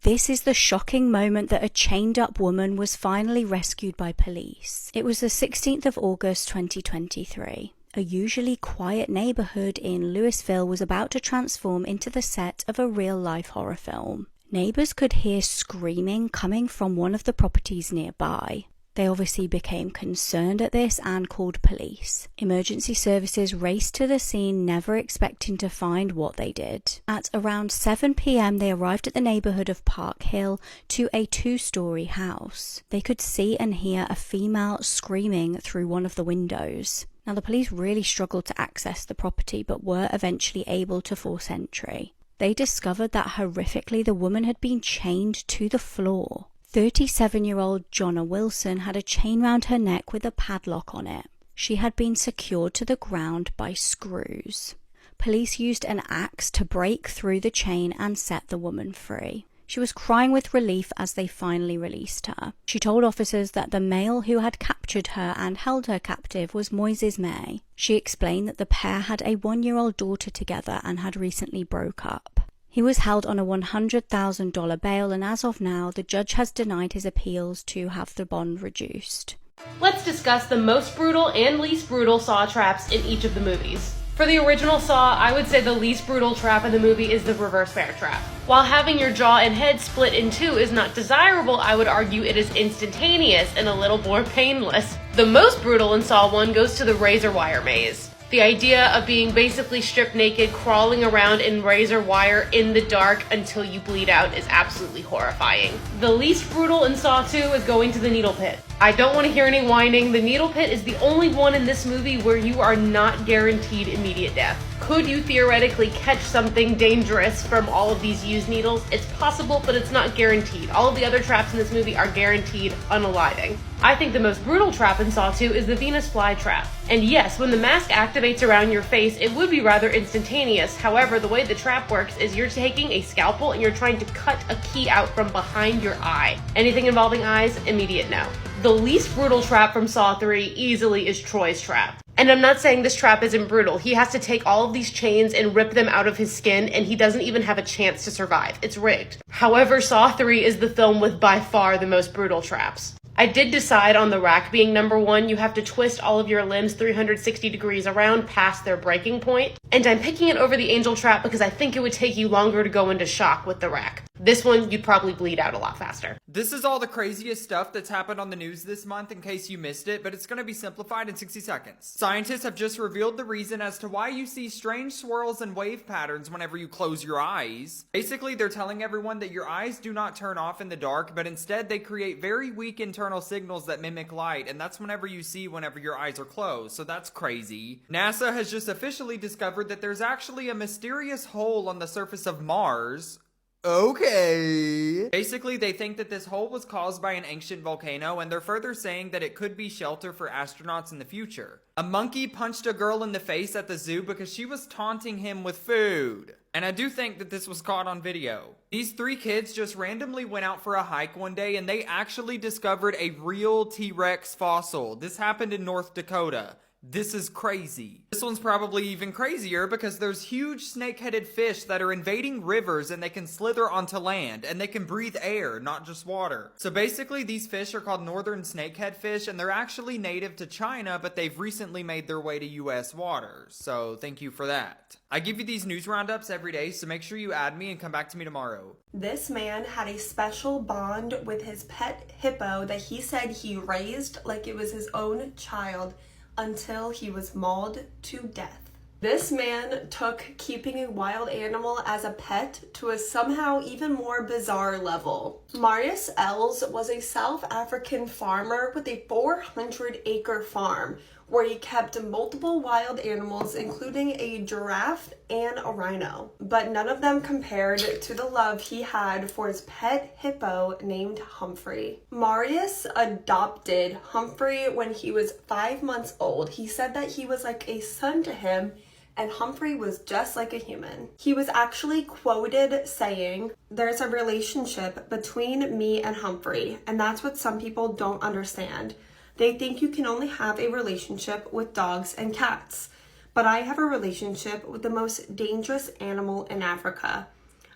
This is the shocking moment that a chained-up woman was finally rescued by police. It was the 16th of August 2023. A usually quiet neighborhood in Louisville was about to transform into the set of a real-life horror film. Neighbors could hear screaming coming from one of the properties nearby. They obviously became concerned at this and called police. Emergency services raced to the scene, never expecting to find what they did. At around 7 p.m. they arrived at the neighborhood of Park Hill to a 2-story house. They could see and hear a female screaming through one of the windows. Now, the police really struggled to access the property but were eventually able to force entry. They discovered that horrifically the woman had been chained to the floor. 37-year-old Jonna Wilson had a chain round her neck with a padlock on it. She had been secured to the ground by screws. Police used an axe to break through the chain and set the woman free. She was crying with relief as they finally released her. She told officers that the male who had captured her and held her captive was Moises May. She explained that the pair had a 1-year-old daughter together and had recently broke up. He was held on a $100,000 bail, and as of now, the judge has denied his appeals to have the bond reduced. Let's discuss the most brutal and least brutal Saw traps in each of the movies. For the original Saw, I would say the least brutal trap in the movie is the reverse bear trap. While having your jaw and head split in two is not desirable, I would argue it is instantaneous and a little more painless. The most brutal in Saw 1 goes to the razor wire maze. The idea of being basically stripped naked, crawling around in razor wire in the dark until you bleed out is absolutely horrifying. The least brutal in Saw 2 is going to the needle pit. I don't want to hear any whining. The needle pit is the only one in this movie where you are not guaranteed immediate death. Could you theoretically catch something dangerous from all of these used needles? It's possible, but it's not guaranteed. All of the other traps in this movie are guaranteed unaliving. I think the most brutal trap in Saw 2 is the Venus flytrap. And yes, when the mask activates around your face, it would be rather instantaneous. However, the way the trap works is you're taking a scalpel and you're trying to cut a key out from behind your eye. Anything involving eyes, immediate no. The least brutal trap from Saw 3 easily is Troy's trap. And I'm not saying this trap isn't brutal. He has to take all of these chains and rip them out of his skin, and he doesn't even have a chance to survive. It's rigged. However, Saw 3 is the film with by far the most brutal traps. I did decide on the rack being number 1. You have to twist all of your limbs 360 degrees around past their breaking point. And I'm picking it over the angel trap because I think it would take you longer to go into shock with the rack. This one, you'd probably bleed out a lot faster. This is all the craziest stuff that's happened on the news this month in case you missed it, but it's going to be simplified in 60 seconds. Scientists have just revealed the reason as to why you see strange swirls and wave patterns whenever you close your eyes. Basically, they're telling everyone that your eyes do not turn off in the dark, but instead they create very weak internal signals that mimic light, and that's whenever you see whenever your eyes are closed, so that's crazy. NASA has just officially discovered that there's actually a mysterious hole on the surface of Mars. Okay. Basically, they think that this hole was caused by an ancient volcano, and they're further saying that it could be shelter for astronauts in the future. A monkey punched a girl in the face at the zoo because she was taunting him with food. And I do think that this was caught on video. These 3 kids just randomly went out for a hike one day and they actually discovered a real T-Rex fossil. This happened in North Dakota. This is crazy. This one's probably even crazier because there's huge snake-headed fish that are invading rivers and they can slither onto land and they can breathe air, not just water. So basically these fish are called northern snakehead fish and they're actually native to China, but they've recently made their way to US waters. So thank you for that. I give you these news roundups every day, so make sure you add me and come back to me tomorrow. This man had a special bond with his pet hippo that he said he raised like it was his own child until he was mauled to death. This man took keeping a wild animal as a pet to a somehow even more bizarre level. Marius Els was a South African farmer with a 400-acre farm where he kept multiple wild animals, including a giraffe and a rhino. But none of them compared to the love he had for his pet hippo named Humphrey. Marius adopted Humphrey when he was 5 months old. He said that he was like a son to him, and Humphrey was just like a human. He was actually quoted saying, "There's a relationship between me and Humphrey, and that's what some people don't understand. They think you can only have a relationship with dogs and cats, but I have a relationship with the most dangerous animal in Africa.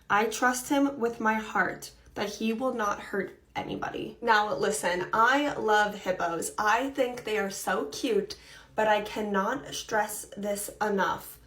I trust him with my heart, that he will not hurt anybody. Now listen, I love hippos. I think they are so cute, but I cannot stress this enough.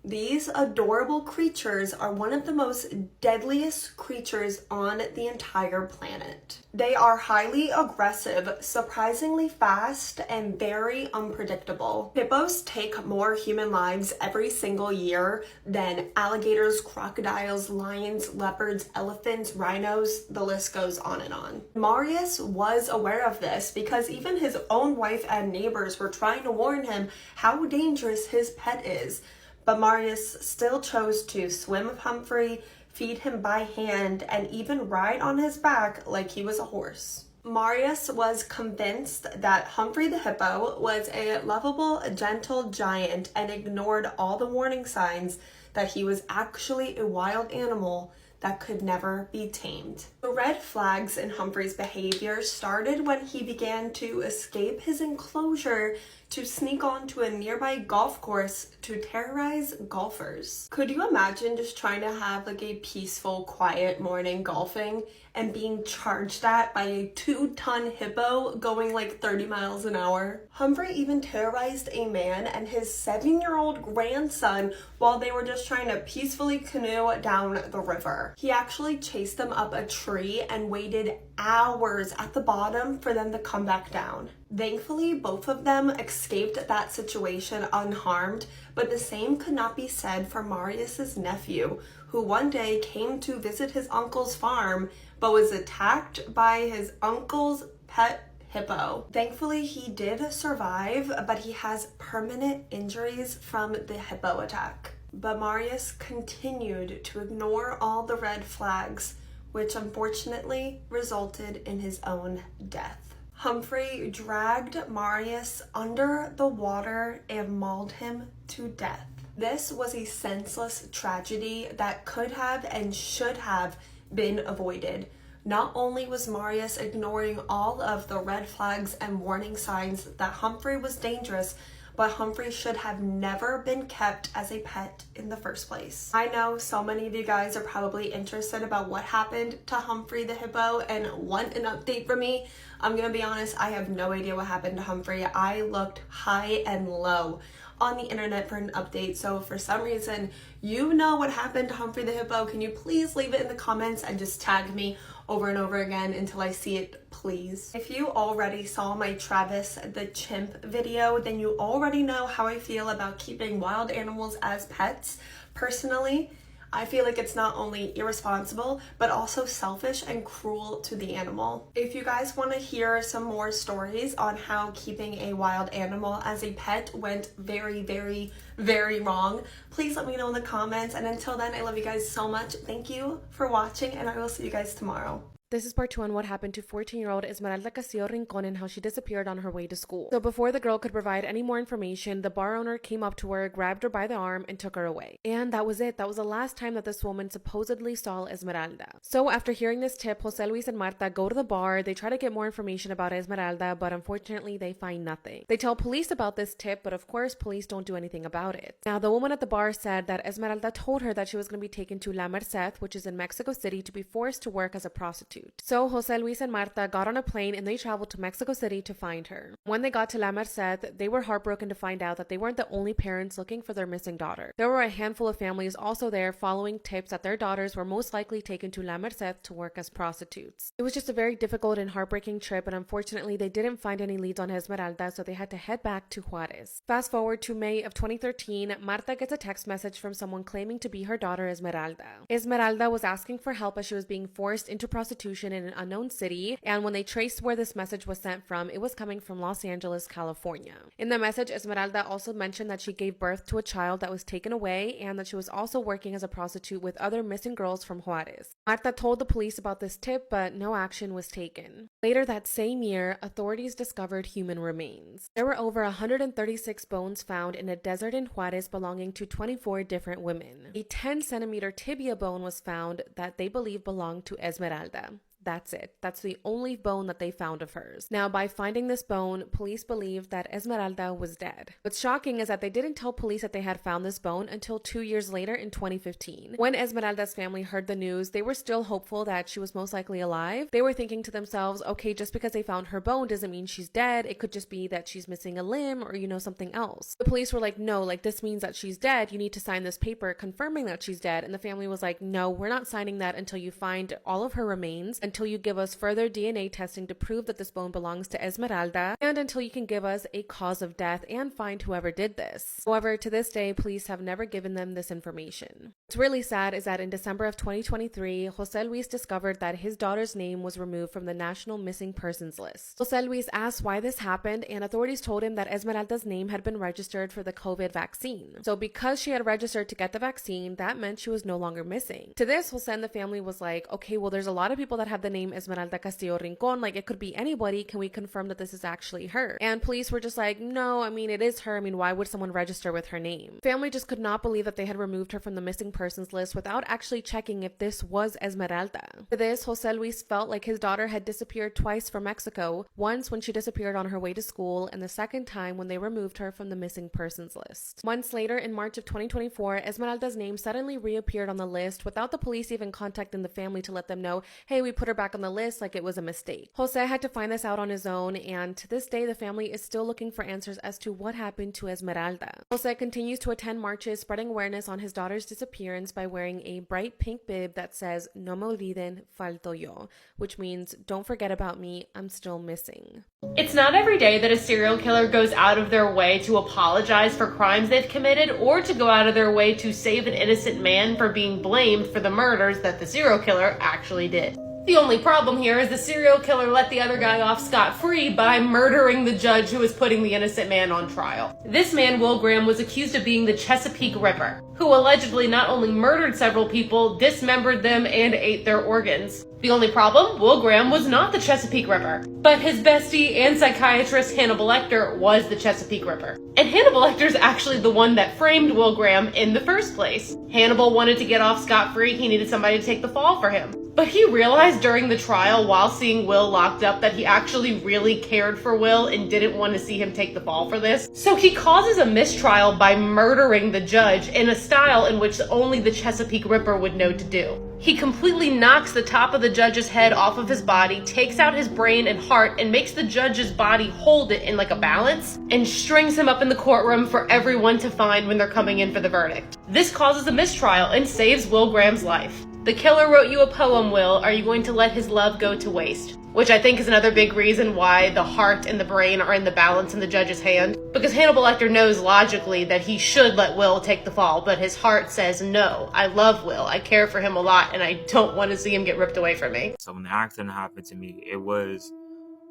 These adorable creatures are one of the most deadliest creatures on the entire planet. They are highly aggressive, surprisingly fast, and very unpredictable. Hippos take more human lives every single year than alligators, crocodiles, lions, leopards, elephants, rhinos, the list goes on and on. Marius was aware of this because even his own wife and neighbors were trying to warn him how dangerous his pet is. But Marius still chose to swim with Humphrey, feed him by hand, and even ride on his back like he was a horse. Marius was convinced that Humphrey the hippo was a lovable, gentle giant and ignored all the warning signs that he was actually a wild animal that could never be tamed. The red flags in Humphrey's behavior started when he began to escape his enclosure to sneak onto a nearby golf course to terrorize golfers. Could you imagine just trying to have like a peaceful, quiet morning golfing and being charged at by a 2-ton hippo going like 30 miles an hour? Humphrey even terrorized a man and his 7-year-old grandson while they were just trying to peacefully canoe down the river. He actually chased them up a tree and waited hours at the bottom for them to come back down. Thankfully, both of them escaped that situation unharmed, but the same could not be said for Marius's nephew, who one day came to visit his uncle's farm, but was attacked by his uncle's pet hippo. Thankfully, he did survive, but he has permanent injuries from the hippo attack. But Marius continued to ignore all the red flags, which unfortunately resulted in his own death. Humphrey dragged Marius under the water and mauled him to death. This was a senseless tragedy that could have and should have been avoided. Not only was Marius ignoring all of the red flags and warning signs that Humphrey was dangerous, but Humphrey should have never been kept as a pet in the first place. I know so many of you guys are probably interested about what happened to Humphrey the hippo and want an update from me. I'm gonna be honest, I have no idea what happened to Humphrey. I looked high and low on the internet for an update, so for some reason you know what happened to Humphrey the hippo, can you please leave it in the comments and just tag me over and over again until I see it, please. If you already saw my Travis the chimp video, then you already know how I feel about keeping wild animals as pets. Personally, I feel like it's not only irresponsible, but also selfish and cruel to the animal. If you guys want to hear some more stories on how keeping a wild animal as a pet went very, very, very wrong, please let me know in the comments. And until then, I love you guys so much. Thank you for watching, and I will see you guys tomorrow. This is part 2 on what happened to 14-year-old Esmeralda Castillo Rincon and how she disappeared on her way to school. So before the girl could provide any more information, the bar owner came up to her, grabbed her by the arm, and took her away. And that was it. That was the last time that this woman supposedly saw Esmeralda. So after hearing this tip, Jose Luis and Marta go to the bar. They try to get more information about Esmeralda, but unfortunately they find nothing. They tell police about this tip, but of course police don't do anything about it. Now the woman at the bar said that Esmeralda told her that she was going to be taken to La Merced, which is in Mexico City, to be forced to work as a prostitute. So Jose Luis and Marta got on a plane and they traveled to Mexico City to find her. When they got to La Merced, they were heartbroken to find out that they weren't the only parents looking for their missing daughter. There were a handful of families also there following tips that their daughters were most likely taken to La Merced to work as prostitutes. It was just a very difficult and heartbreaking trip, and unfortunately they didn't find any leads on Esmeralda, so they had to head back to Juarez. Fast forward to May of 2013, Marta gets a text message from someone claiming to be her daughter Esmeralda. Esmeralda was asking for help as she was being forced into prostitution in an unknown city, and when they traced where this message was sent from, it was coming from Los Angeles, California. In the message, Esmeralda also mentioned that she gave birth to a child that was taken away and that she was also working as a prostitute with other missing girls from Juarez. Marta told the police about this tip, but no action was taken. Later that same year, authorities discovered human remains. There were over 136 bones found in a desert in Juarez belonging to 24 different women. A 10-centimeter tibia bone was found that they believe belonged to Esmeralda. that's it. That's the only bone that they found of hers. Now, by finding this bone, police believed that Esmeralda was dead. What's shocking is that they didn't tell police that they had found this bone until 2 years later in 2015. When Esmeralda's family heard the news, they were still hopeful that she was most likely alive. They were thinking to themselves, okay, just because they found her bone doesn't mean she's dead. It could just be that she's missing a limb or, something else. The police were like, no, this means that she's dead. You need to sign this paper confirming that she's dead. And the family was like, no, we're not signing that until you find all of her remains, until you give us further DNA testing to prove that this bone belongs to Esmeralda, and until you can give us a cause of death and find whoever did this. However, to this day, police have never given them this information. What's really sad is that in December of 2023, Jose Luis discovered that his daughter's name was removed from the National Missing Persons List. Jose Luis asked why this happened, and authorities told him that Esmeralda's name had been registered for the COVID vaccine. So because she had registered to get the vaccine, that meant she was no longer missing. To this, Jose and the family was like, okay, well, there's a lot of people that have the name Esmeralda Castillo Rincon, it could be anybody. Can we confirm that this is actually her? And police were just like, no, it is her. Why would someone register with her name? Family just could not believe that they had removed her from the missing persons list without actually checking if this was Esmeralda. To this, Jose Luis felt like his daughter had disappeared twice from Mexico, once when she disappeared on her way to school, and the second time when they removed her from the missing persons list. Months later, in March of 2024, Esmeralda's name suddenly reappeared on the list without the police even contacting the family to let them know, hey, we put her back on the list, it was a mistake. Jose had to find this out on his own, and to this day, the family is still looking for answers as to what happened to Esmeralda. Jose continues to attend marches spreading awareness on his daughter's disappearance by wearing a bright pink bib that says, No me olviden, falto yo, which means, don't forget about me, I'm still missing. It's not every day that a serial killer goes out of their way to apologize for crimes they've committed or to go out of their way to save an innocent man for being blamed for the murders that the serial killer actually did. The only problem here is the serial killer let the other guy off scot-free by murdering the judge who was putting the innocent man on trial. This man, Will Graham, was accused of being the Chesapeake Ripper, who allegedly not only murdered several people, dismembered them, and ate their organs. The only problem, Will Graham was not the Chesapeake Ripper, but his bestie and psychiatrist Hannibal Lecter was the Chesapeake Ripper. And Hannibal Lecter is actually the one that framed Will Graham in the first place. Hannibal wanted to get off scot-free, he needed somebody to take the fall for him. But he realized during the trial while seeing Will locked up that he actually really cared for Will and didn't want to see him take the fall for this. So he causes a mistrial by murdering the judge in a style in which only the Chesapeake Ripper would know to do. He completely knocks the top of the judge's head off of his body, takes out his brain and heart, and makes the judge's body hold it in a balance, and strings him up in the courtroom for everyone to find when they're coming in for the verdict. This causes a mistrial and saves Will Graham's life. The killer wrote you a poem, Will. Are you going to let his love go to waste? Which I think is another big reason why the heart and the brain are in the balance in the judge's hand. Because Hannibal Lecter knows logically that he should let Will take the fall, but his heart says, no, I love Will, I care for him a lot, and I don't want to see him get ripped away from me. So when the accident happened to me, it was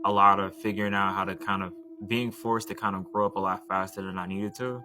a lot of figuring out how to being forced to grow up a lot faster than I needed to,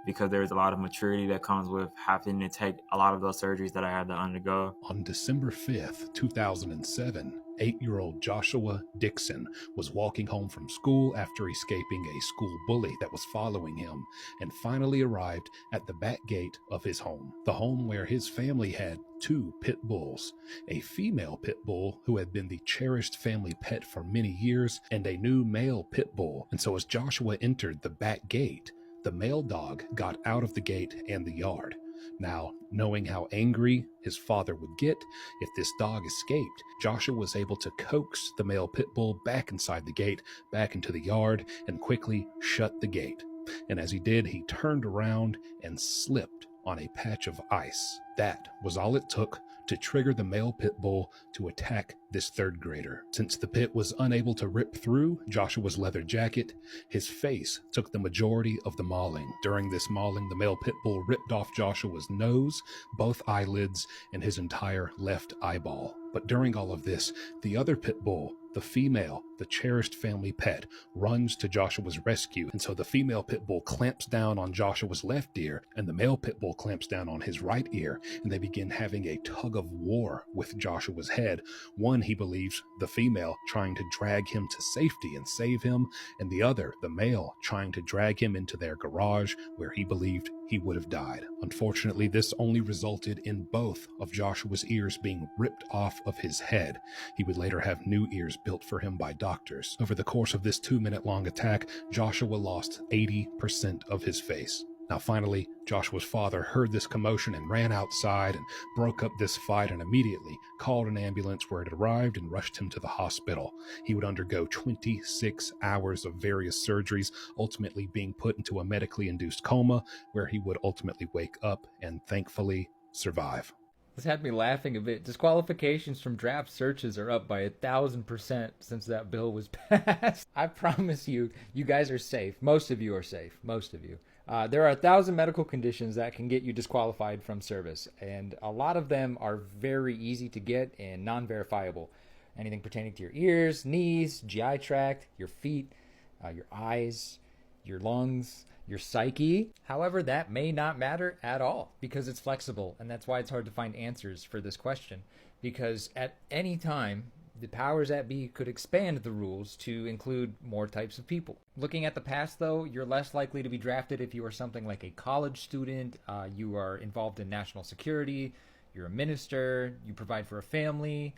because there's a lot of maturity that comes with having to take a lot of those surgeries that I had to undergo. On December 5th, 2007, 8-year-old Joshua Dixon was walking home from school after escaping a school bully that was following him, and finally arrived at the back gate of his home, the home where his family had 2 pit bulls, a female pit bull who had been the cherished family pet for many years, and a new male pit bull. And so as Joshua entered the back gate, the male dog got out of the gate and the yard. Now, knowing how angry his father would get if this dog escaped, Joshua was able to coax the male pit bull back inside the gate, back into the yard, and quickly shut the gate. And as he did, he turned around and slipped on a patch of ice. That was all it took to trigger the male pit bull to attack this 3rd grader. Since the pit was unable to rip through Joshua's leather jacket, his face took the majority of the mauling. During this mauling, the male pit bull ripped off Joshua's nose, both eyelids, and his entire left eyeball. But during all of this, the other pit bull, the female, the cherished family pet, runs to Joshua's rescue, and so the female pit bull clamps down on Joshua's left ear, and the male pit bull clamps down on his right ear, and they begin having a tug of war with Joshua's head. One, he believes, the female trying to drag him to safety and save him, and the other, the male, trying to drag him into their garage where he believed he would have died. Unfortunately, this only resulted in both of Joshua's ears being ripped off of his head. He would later have new ears built for him by doctors. Over the course of this 2-minute long attack, Joshua lost 80% of his face. Now finally, Joshua's father heard this commotion and ran outside and broke up this fight and immediately called an ambulance where it arrived and rushed him to the hospital. He would undergo 26 hours of various surgeries, ultimately being put into a medically induced coma where he would ultimately wake up and thankfully survive. This had me laughing a bit. Disqualifications from draft searches are up by 1,000% since that bill was passed. I promise you, you guys are safe. Most of you are safe. Most of you. There are 1,000 medical conditions that can get you disqualified from service, and a lot of them are very easy to get and non-verifiable. Anything pertaining to your ears, knees, GI tract, your feet, your eyes, your lungs, your psyche. However, that may not matter at all because it's flexible, and that's why it's hard to find answers for this question, because at any time, the powers that be could expand the rules to include more types of people. Looking at the past, though, you're less likely to be drafted if you are something like a college student, you are involved in national security, you're a minister, you provide for a family,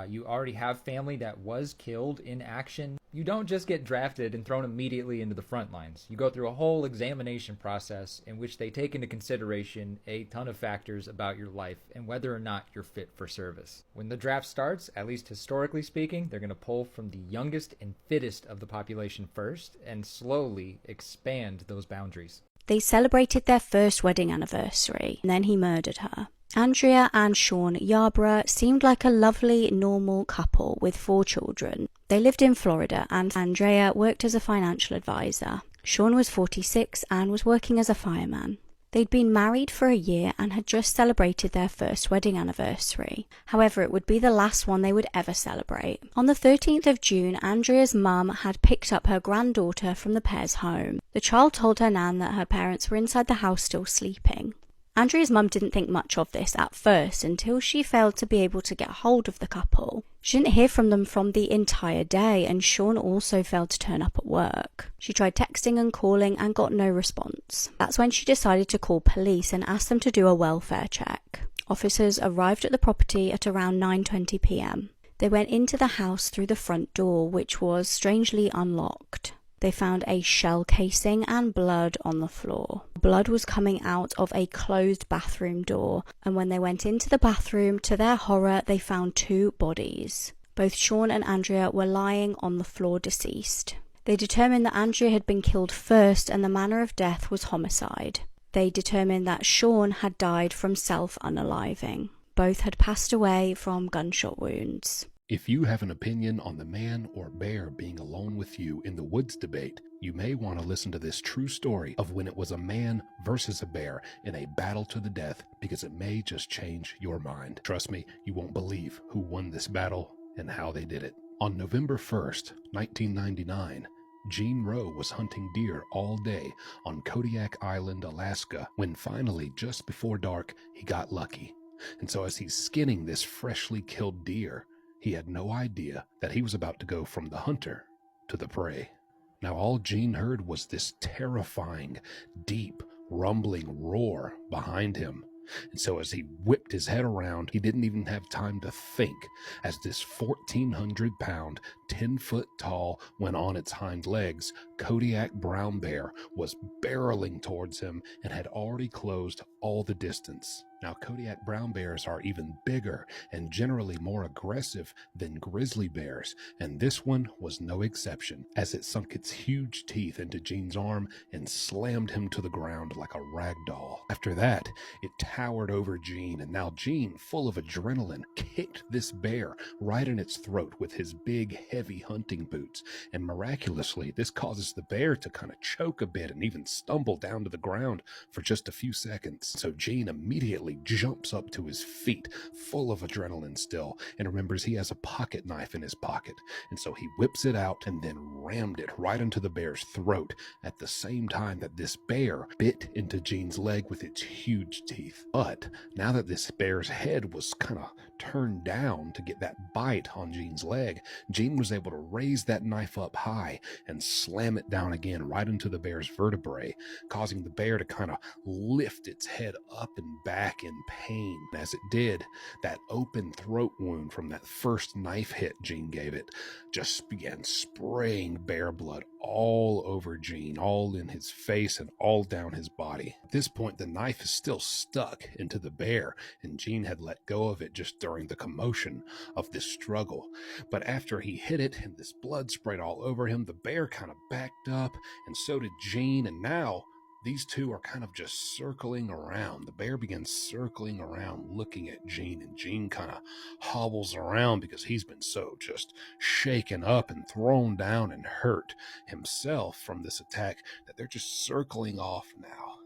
you already have family that was killed in action. You don't just get drafted and thrown immediately into the front lines. You go through a whole examination process in which they take into consideration a ton of factors about your life and whether or not you're fit for service. When the draft starts, at least historically speaking, they're going to pull from the youngest and fittest of the population first and slowly expand those boundaries. They celebrated their first wedding anniversary, and then he murdered her. Andrea and Sean Yarborough seemed like a lovely, normal couple with 4 children. They lived in Florida, and Andrea worked as a financial advisor. Sean was 46 and was working as a fireman. They'd been married for a year and had just celebrated their first wedding anniversary. However, it would be the last one they would ever celebrate. On the 13th of June, Andrea's mum had picked up her granddaughter from the pair's home. The child told her nan that her parents were inside the house still sleeping. Andrea's mum didn't think much of this at first until she failed to be able to get hold of the couple. She didn't hear from them from the entire day, and Sean also failed to turn up at work. She tried texting and calling and got no response. That's when she decided to call police and ask them to do a welfare check. Officers arrived at the property at around 9:20 p.m. They went into the house through the front door, which was strangely unlocked. They found a shell casing and blood on the floor. Blood was coming out of a closed bathroom door, and when they went into the bathroom, to their horror, they found 2 bodies. Both Sean and Andrea were lying on the floor deceased. They determined that Andrea had been killed first and the manner of death was homicide. They determined that Sean had died from self-unaliving. Both had passed away from gunshot wounds. If you have an opinion on the man or bear being alone with you in the woods debate, you may want to listen to this true story of when it was a man versus a bear in a battle to the death, because it may just change your mind. Trust me, you won't believe who won this battle and how they did it. On November 1st, 1999, Gene Rowe was hunting deer all day on Kodiak Island, Alaska, when finally, just before dark, he got lucky. And so as he's skinning this freshly killed deer, he had no idea that he was about to go from the hunter to the prey. Now all Gene heard was this terrifying, deep, rumbling roar behind him. And so as he whipped his head around, he didn't even have time to think as this 1,400-pound, 10-foot-tall, when on its hind legs, Kodiak brown bear was barreling towards him and had already closed all the distance. Now, Kodiak brown bears are even bigger and generally more aggressive than grizzly bears, and this one was no exception, as it sunk its huge teeth into Gene's arm and slammed him to the ground like a rag doll. After that, it towered over Gene, and now Gene, full of adrenaline, kicked this bear right in its throat with his big, heavy hunting boots, and miraculously, this causes the bear to kind of choke a bit and even stumble down to the ground for just a few seconds. So Gene immediately immediately jumps up to his feet, full of adrenaline still, and remembers he has a pocket knife in his pocket. And so he whips it out and then rammed it right into the bear's throat at the same time that this bear bit into Gene's leg with its huge teeth. But now that this bear's head was kind of turned down to get that bite on Gene's leg, Gene was able to raise that knife up high and slam it down again right into the bear's vertebrae, causing the bear to kind of lift its head up and back in pain. As it did, that open throat wound from that first knife hit Gene gave it just began spraying bear blood all over Gene, all in his face and all down his body. At this point, the knife is still stuck into the bear, and Gene had let go of it just during the commotion of this struggle. But after he hit it and this blood sprayed all over him, the bear kind of backed up, and so did Gene, and now these two are kind of just circling around. The bear begins circling around looking at Gene, and Gene kind of hobbles around because he's been so just shaken up and thrown down and hurt himself from this attack that they're just circling off now,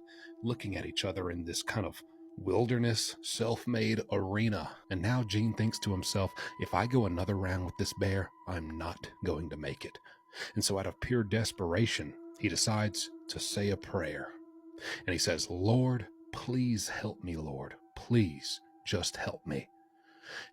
looking at each other in this kind of wilderness, self-made arena. And now Gene thinks to himself, if I go another round with this bear, I'm not going to make it. And so out of pure desperation, he decides to say a prayer. And he says, Lord, please help me, Lord. Please just help me.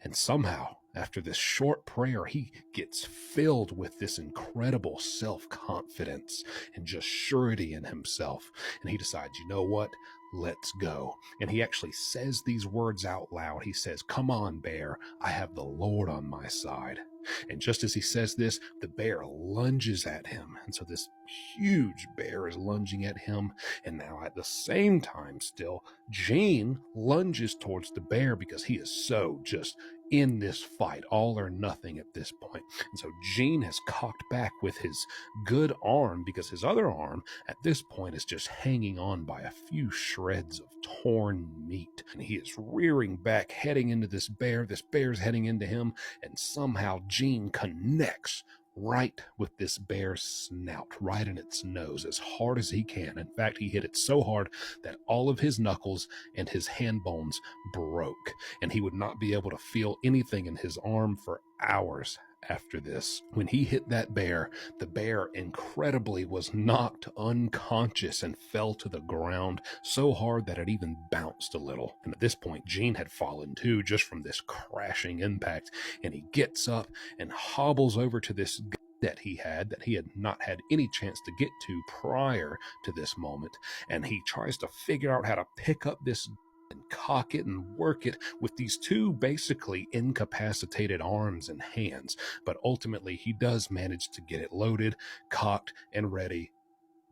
And somehow, after this short prayer, he gets filled with this incredible self-confidence and just surety in himself. And he decides, you know what? Let's go. And he actually says these words out loud. He says, come on, bear. I have the Lord on my side. And just as he says this, the bear lunges at him. And so this huge bear is lunging at him. And now at the same time still, Gene lunges towards the bear because he is so just in this fight, all or nothing at this point. And so Gene has cocked back with his good arm because his other arm at this point is just hanging on by a few shreds of torn meat. And he is rearing back, heading into this bear. This bear's heading into him, and somehow Gene connects right with this bear's snout, right in its nose, as hard as he can. In fact, he hit it so hard that all of his knuckles and his hand bones broke, and he would not be able to feel anything in his arm for hours after this. When he hit that bear, the bear incredibly was knocked unconscious and fell to the ground so hard that it even bounced a little. And at this point, Gene had fallen too, just from this crashing impact, and he gets up and hobbles over to this that he had not had any chance to get to prior to this moment, and he tries to figure out how to pick up this and cock it and work it with these two basically incapacitated arms and hands. But ultimately, he does manage to get it loaded, cocked, and ready,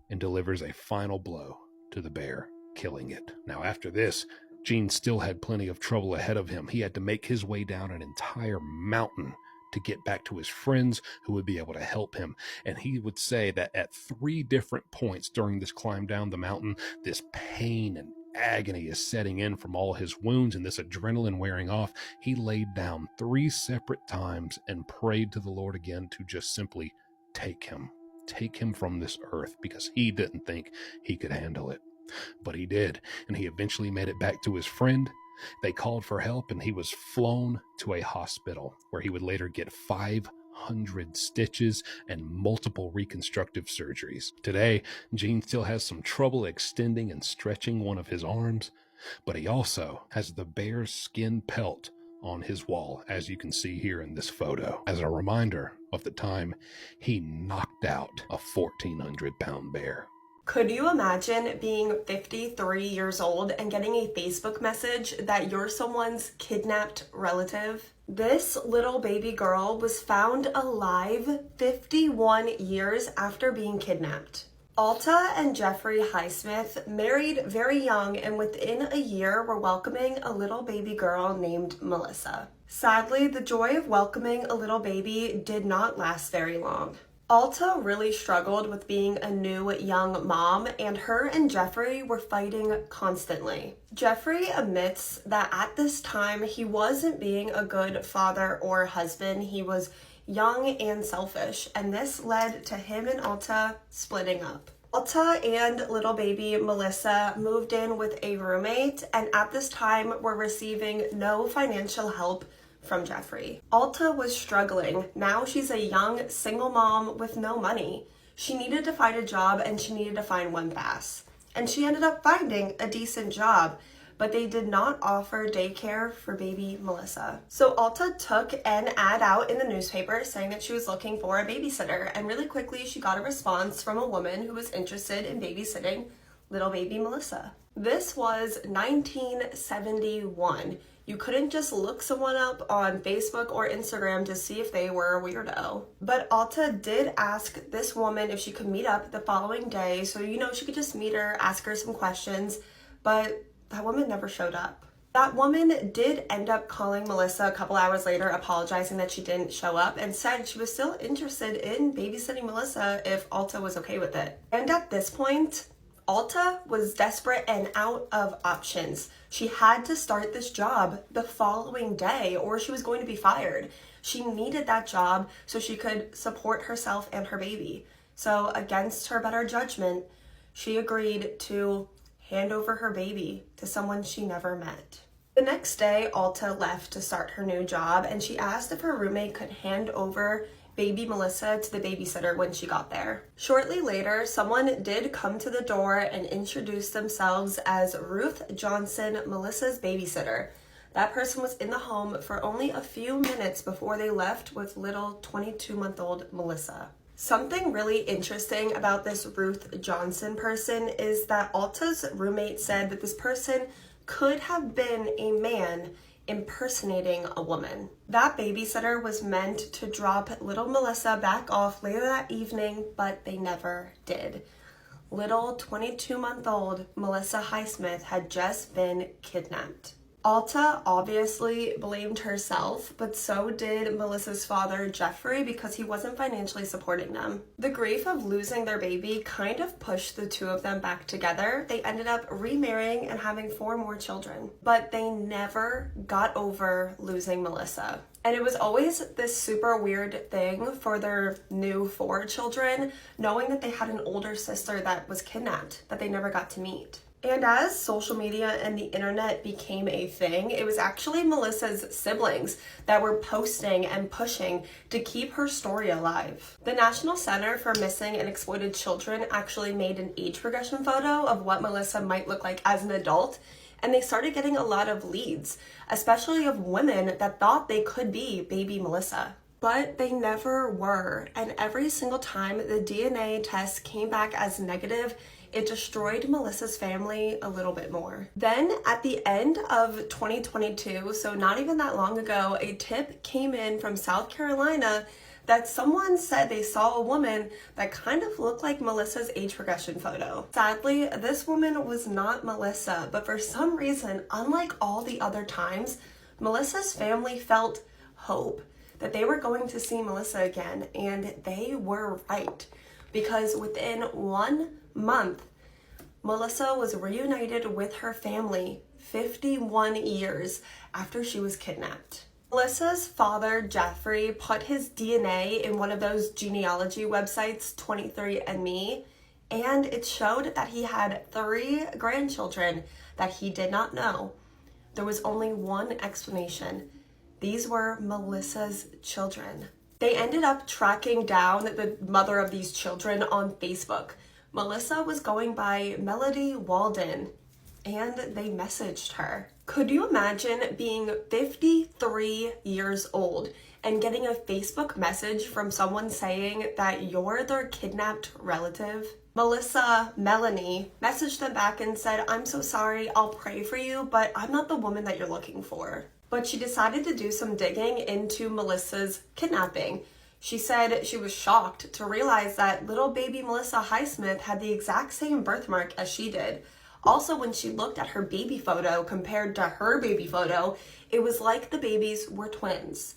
and delivers a final blow to the bear, killing it. Now, after this, Gene still had plenty of trouble ahead of him. He had to make his way down an entire mountain to get back to his friends who would be able to help him. And he would say that at 3 different points during this climb down the mountain, this pain and agony is setting in from all his wounds and this adrenaline wearing off. He laid down 3 separate times and prayed to the Lord again to just simply take him from this earth, because he didn't think he could handle it. But he did, and he eventually made it back to his friend. They called for help, and he was flown to a hospital where he would later get 500 stitches and multiple reconstructive surgeries. Today, Gene still has some trouble extending and stretching one of his arms, but he also has the bear's skin pelt on his wall, as you can see here in this photo, as a reminder of the time he knocked out a 1,400-pound bear. Could you imagine being 53 years old and getting a Facebook message that you're someone's kidnapped relative? This little baby girl was found alive 51 years after being kidnapped. Alta and Jeffrey Highsmith married very young, and within a year were welcoming a little baby girl named Melissa. Sadly, the joy of welcoming a little baby did not last very long. Alta really struggled with being a new young mom, and her and Jeffrey were fighting constantly. Jeffrey admits that at this time he wasn't being a good father or husband. He was young and selfish, and this led to him and Alta splitting up. Alta and little baby Melissa moved in with a roommate, and at this time were receiving no financial help from Jeffrey. Alta was struggling. Now she's a young single mom with no money. She needed to find a job and she needed to find one fast. And she ended up finding a decent job, but they did not offer daycare for baby Melissa. So Alta took an ad out in the newspaper saying that she was looking for a babysitter, and really quickly she got a response from a woman who was interested in babysitting little baby Melissa. This was 1971. You couldn't just look someone up on Facebook or Instagram to see if they were a weirdo. But Alta did ask this woman if she could meet up the following day, so she could just meet her, ask her some questions, but that woman never showed up. That woman did end up calling Melissa a couple hours later, apologizing that she didn't show up, and said she was still interested in babysitting Melissa if Alta was okay with it. And at this point, Alta was desperate and out of options. She had to start this job the following day or she was going to be fired. She needed that job so she could support herself and her baby. So against her better judgment, she agreed to hand over her baby to someone she never met. The next day, Alta left to start her new job, and she asked if her roommate could hand over baby Melissa to the babysitter when she got there. Shortly later, someone did come to the door and introduce themselves as Ruth Johnson, Melissa's babysitter. That person was in the home for only a few minutes before they left with little 22-month-old Melissa. Something really interesting about this Ruth Johnson person is that Alta's roommate said that this person could have been a man impersonating a woman. That babysitter was meant to drop little Melissa back off later that evening, but they never did. Little 22-month-old Melissa Highsmith had just been kidnapped. Alta obviously blamed herself, but so did Melissa's father, Jeffrey, because he wasn't financially supporting them. The grief of losing their baby kind of pushed the two of them back together. They ended up remarrying and having 4 more children, but they never got over losing Melissa. And it was always this super weird thing for their new 4 children, knowing that they had an older sister that was kidnapped, that they never got to meet. And as social media and the internet became a thing, it was actually Melissa's siblings that were posting and pushing to keep her story alive. The National Center for Missing and Exploited Children actually made an age progression photo of what Melissa might look like as an adult, and they started getting a lot of leads, especially of women that thought they could be baby Melissa. But they never were, and every single time the DNA test came back as negative, it destroyed Melissa's family a little bit more. Then at the end of 2022, so not even that long ago, a tip came in from South Carolina that someone said they saw a woman that kind of looked like Melissa's age progression photo. Sadly, this woman was not Melissa, but for some reason, unlike all the other times, Melissa's family felt hope that they were going to see Melissa again, and they were right, because within 1 month, Melissa was reunited with her family 51 years after she was kidnapped. Melissa's father, Jeffrey, put his DNA in one of those genealogy websites, 23andMe, and it showed that he had 3 grandchildren that he did not know. There was only one explanation. These were Melissa's children. They ended up tracking down the mother of these children on Facebook. Melissa was going by Melody Walden, and they messaged her. Could you imagine being 53 years old and getting a Facebook message from someone saying that you're their kidnapped relative? Melissa, Melanie, messaged them back and said, "I'm so sorry, I'll pray for you, but I'm not the woman that you're looking for." But she decided to do some digging into Melissa's kidnapping. She said she was shocked to realize that little baby Melissa Highsmith had the exact same birthmark as she did. Also, when she looked at her baby photo compared to her baby photo, it was like the babies were twins.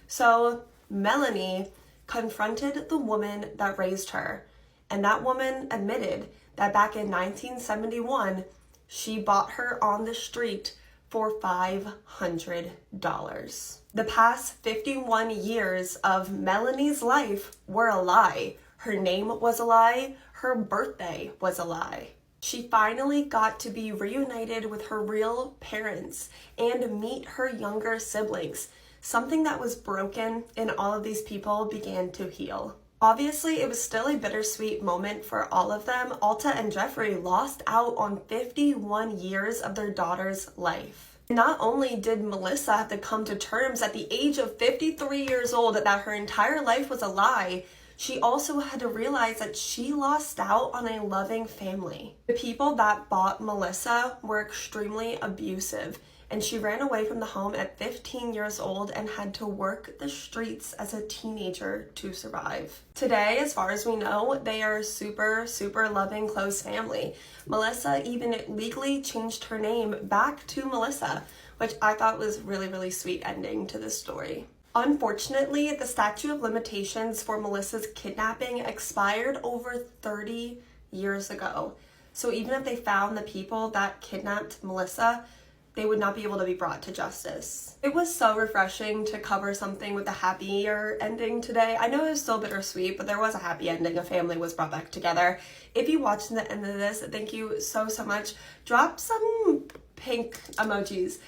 So Melanie confronted the woman that raised her, and that woman admitted that back in 1971, she bought her on the street for $500. The past 51 years of Melanie's life were a lie. Her name was a lie. Her birthday was a lie. She finally got to be reunited with her real parents and meet her younger siblings. Something that was broken in all of these people began to heal. Obviously, it was still a bittersweet moment for all of them. Alta and Jeffrey lost out on 51 years of their daughter's life. Not only did Melissa have to come to terms at the age of 53 years old that her entire life was a lie, she also had to realize that she lost out on a loving family. The people that bought Melissa were extremely abusive, and she ran away from the home at 15 years old and had to work the streets as a teenager to survive. Today, as far as we know, they are a super loving, close family. Melissa even legally changed her name back to Melissa, which I thought was really sweet ending to this story. Unfortunately, the statute of limitations for Melissa's kidnapping expired over 30 years ago. So even if they found the people that kidnapped Melissa, they would not be able to be brought to justice. It was so refreshing to cover something with a happier ending today. I know it was still bittersweet, but there was a happy ending. A family was brought back together. If you watched the end of this, thank you so much. Drop some pink emojis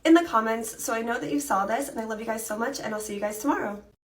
in the comments so I know that you saw this, and I love you guys so much, and I'll see you guys tomorrow.